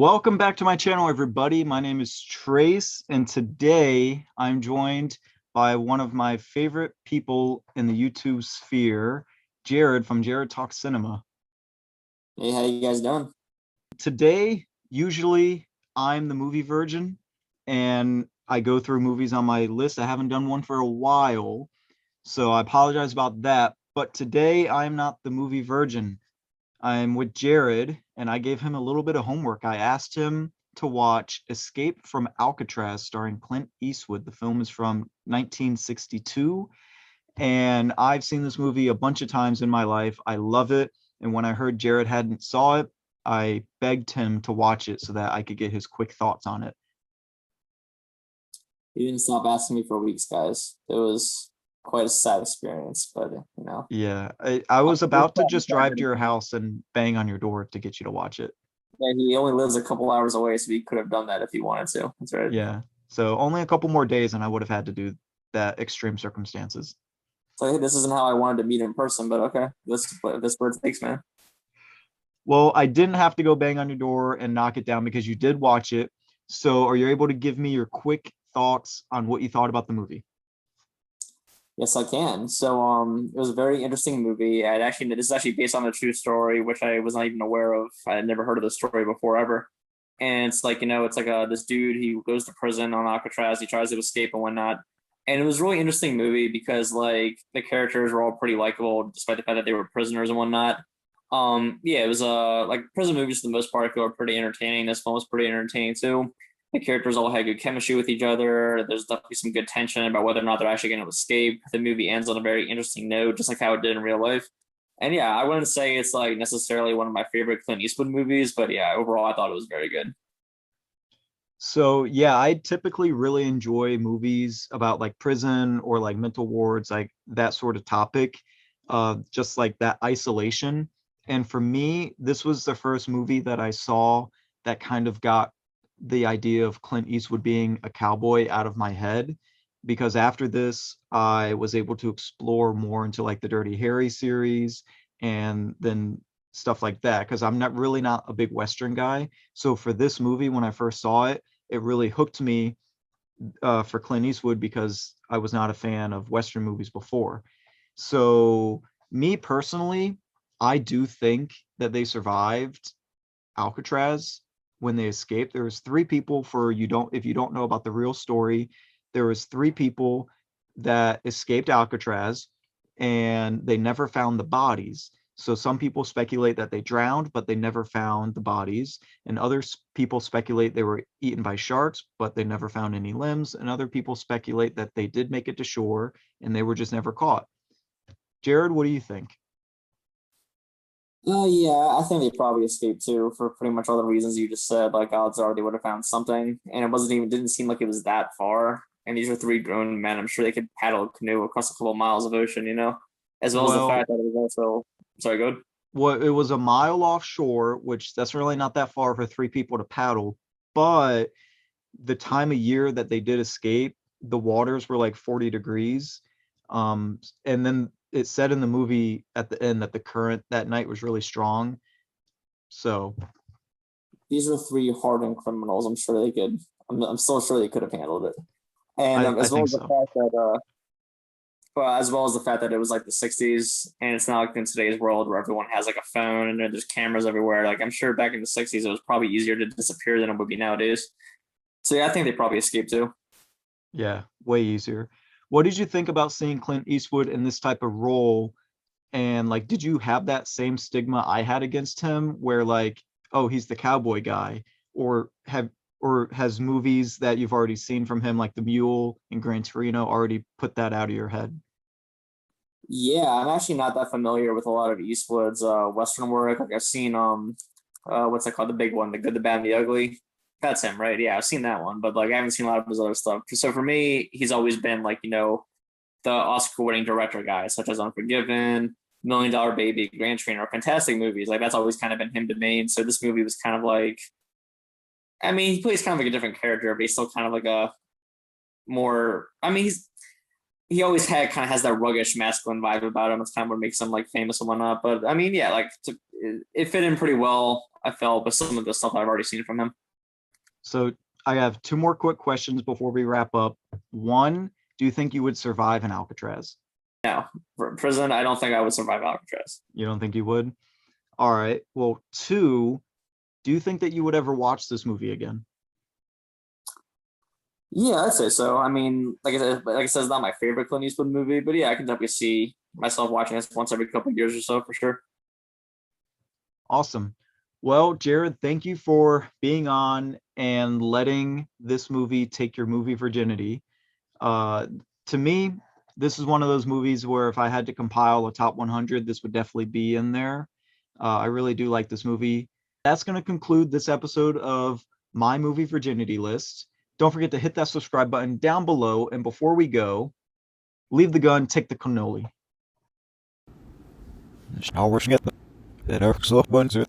Welcome back to my channel, everybody. My name is Trace, and today I'm joined by one of my favorite people in the YouTube sphere, Jared from Jared Talks Cinema. Hey, how you guys doing? Today, usually I'm the movie virgin, and I go through movies on my list. I haven't done one for a while, so I apologize about that. But today I'm not the movie virgin. I'm with Jared, and I gave him a little bit of homework. I asked him to watch Escape from Alcatraz starring Clint Eastwood. The film is from 1962, and I've seen this movie a bunch of times in my life. I love it, and when I heard Jared hadn't saw it, I begged him to watch it so that I could get his quick thoughts on it. You didn't stop asking me for weeks, guys. It was quite a sad experience, but Yeah, I was about to just drive to your house and bang on your door to get you to watch it. Yeah, he only lives a couple hours away, so he could have done that if he wanted to. That's right. Yeah, so only a couple more days and I would have had to do that extreme circumstances. So hey, this isn't how I wanted to meet in person, but okay, this where it takes, man. Well, I didn't have to go bang on your door and knock it down because you did watch it. So are you able to give me your quick thoughts on what you thought about the movie? Yes, I can. So, it was a very interesting movie. This is actually based on a true story, which I was not even aware of. I had never heard of the story before ever. And it's like, it's like this dude, he goes to prison on Alcatraz, he tries to escape and whatnot. And it was a really interesting movie because like the characters were all pretty likable, despite the fact that they were prisoners and whatnot. Yeah, it was like prison movies for the most part, I feel are pretty entertaining. This one was pretty entertaining too. The characters all had good chemistry with each other. There's definitely some good tension about whether or not they're actually going to escape. The movie ends on a very interesting note, just like how it did in real life. And yeah, I wouldn't say it's like necessarily one of my favorite Clint Eastwood movies, but yeah, overall I thought it was very good. So yeah, I typically really enjoy movies about like prison or like mental wards, like that sort of topic, just like that isolation. And for me, this was the first movie that I saw that kind of got the idea of Clint Eastwood being a cowboy out of my head. Because after this, I was able to explore more into like the Dirty Harry series and then stuff like that. Because I'm not a big Western guy. So for this movie, when I first saw it, it really hooked me for Clint Eastwood because I was not a fan of Western movies before. So me personally, I do think that they survived Alcatraz when they escaped. There was three people for you don't if you don't know about the real story, there was three people that escaped Alcatraz and they never found the bodies. So some people speculate that they drowned, but they never found the bodies. And other people speculate they were eaten by sharks, but they never found any limbs. And other people speculate that they did make it to shore and they were just never caught. Jared, what do you think? Yeah, I think they probably escaped too for pretty much all the reasons you just said. Like odds are they would have found something, and it didn't seem like it was that far. And these are three grown men. I'm sure they could paddle a canoe across a couple of miles of ocean, as well as the Well, fact that it was also sorry, good. well, it was a mile offshore, which that's really not that far for three people to paddle. But the time of year that they did escape, the waters were like 40 degrees. And then it said in the movie at the end that the current that night was really strong. So These are three hardened criminals. I'm sure they could. I'm still sure they could have handled it. And I think so. as well as the fact that it was like the '60s, and it's not like in today's world where everyone has like a phone and there's cameras everywhere. Like I'm sure back in the '60s, it was probably easier to disappear than it would be nowadays. So yeah, I think they probably escaped too. Yeah, way easier. What did you think about seeing Clint Eastwood in this type of role? And like, did you have that same stigma I had against him, where like, oh, he's the cowboy guy, or have or has movies that you've already seen from him, like The Mule and Gran Torino, already put that out of your head? Yeah, I'm actually not that familiar with a lot of Eastwood's Western work. Like I've seen what's that called? The big one, The Good, the Bad, and the Ugly. That's him, right? Yeah, I've seen that one, but like I haven't seen a lot of his other stuff. So for me, he's always been like, the Oscar-winning director guys, such as Unforgiven, $1 Million Baby, Grand Trainer, fantastic movies. Like that's always kind of been him domain. So this movie was kind of like, I mean, he plays kind of like a different character, but he's still kind of like a more. I mean, he always had kind of has that ruggish masculine vibe about him. It's kind of what makes him like famous and whatnot. But I mean, yeah, like it fit in pretty well. I felt with some of the stuff I've already seen from him. So I have two more quick questions before we wrap up. One, do you think you would survive in Alcatraz? No, for prison, I don't think I would survive Alcatraz. You don't think you would? All right. Well, two, do you think that you would ever watch this movie again? Yeah, I'd say so. I mean, like I said, it's not my favorite Clint Eastwood movie, but yeah, I can definitely see myself watching this once every couple of years or so for sure. Awesome. Well, Jared, thank you for being on and letting this movie take your movie virginity. Uh, to me, this is one of those movies where if I had to compile a top 100, this would definitely be in there. I really do like this movie. That's going to conclude this episode of My Movie Virginity List. Don't forget to hit that subscribe button down below. And before we go, leave the gun, take the cannoli. Snarare snett. Det är också bunset.